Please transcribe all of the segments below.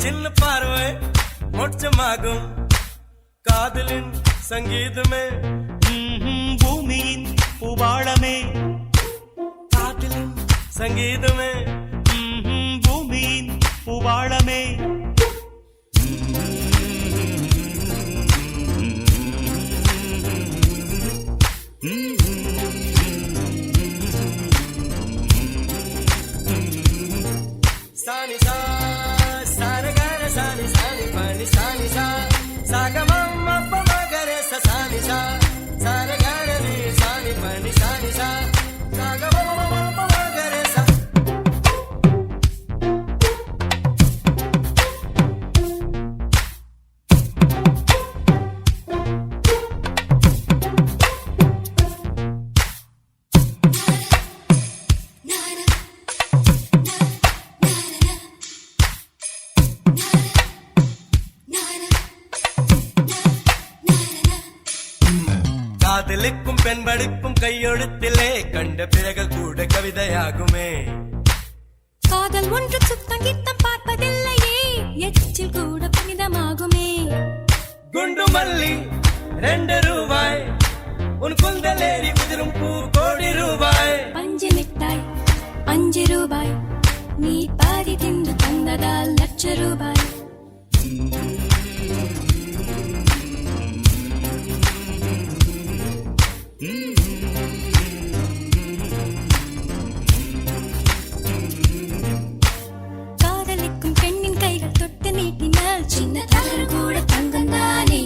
சின்ன பார்வை மோட்சமாகும் காதலின் சங்கீதமே பூமியின் பூபாளமே காதலின் சங்கீதமே பூமியின் பூபாளமே சானி சா சாரகர சானி சானி பனி சானி சா சாகமம் அப்பமகர சானி சா சாரகர நீ சானி பனி சானி சா சாகமம் அப்பமகர சா காதலுக்கும் பெண்படுக்கும் கையெழுத்திலே கண்ட பிறகு கூட கவிதையாகுமே காதல் ஒன்று சுத்தம் கித்தம் பார்ப்பதில்லையே எச்சில் கூட புனிதமாகுமே குண்டு மல்லி 2 ரூபாய் உன் குந்தலேறி குதிரும் பூ கோடி ரூபாய் பஞ்சு மிட்டாய் 5 ரூபாய் நீ பாதி தின்று தந்ததால் ₹1,00,000 காதலிக்கும் பெண்ணின் கைகள் தொட்டு நீட்டினால் சின்ன தவறு கூட தங்கம் தானே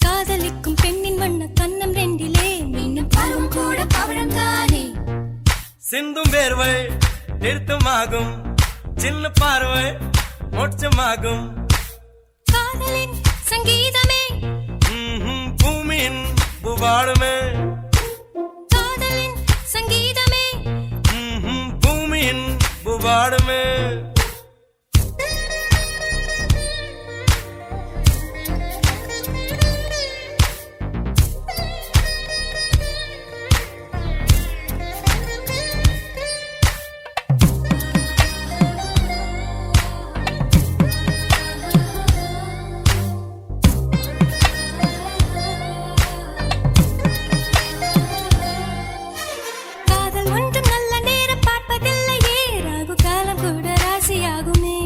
காதலிக்கும் பெண்ணின் வண்ண கண்ணம் 2 மீண்டும் பருவம் கூட பவழம் தானே சிந்தும் வேர்வை நிறுத்தமாகும் சின்ன பார்வை மோட்சமாகும் காதலின் சங்கீதமே பூமியின் பூபாளமே காதலின் சங்கீதமே பூமியின் பூபாளமே காதல் ஒன்றும் நல்ல நேரம் பார்ப்பதில்லையே ராகு காலம் கூட ராசியாகுமே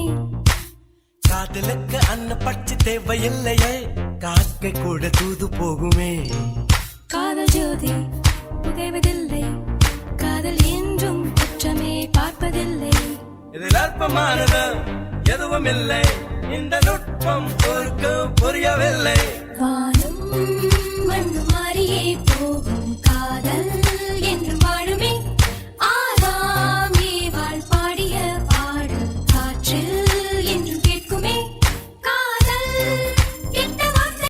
காதலுக்கு அன்ன பட்சி தேவையில்லையே காக்கை கூட தூது போகுமே காதல் ஜோதி புகைவதில்லை காதல் என்றும் குற்றமே பார்ப்பதில்லை இதில் அற்பமானது எதுவும் இல்லை இந்த நுட்பம் புரியவில்லை வானம் மண்ணு மாறியே போகும்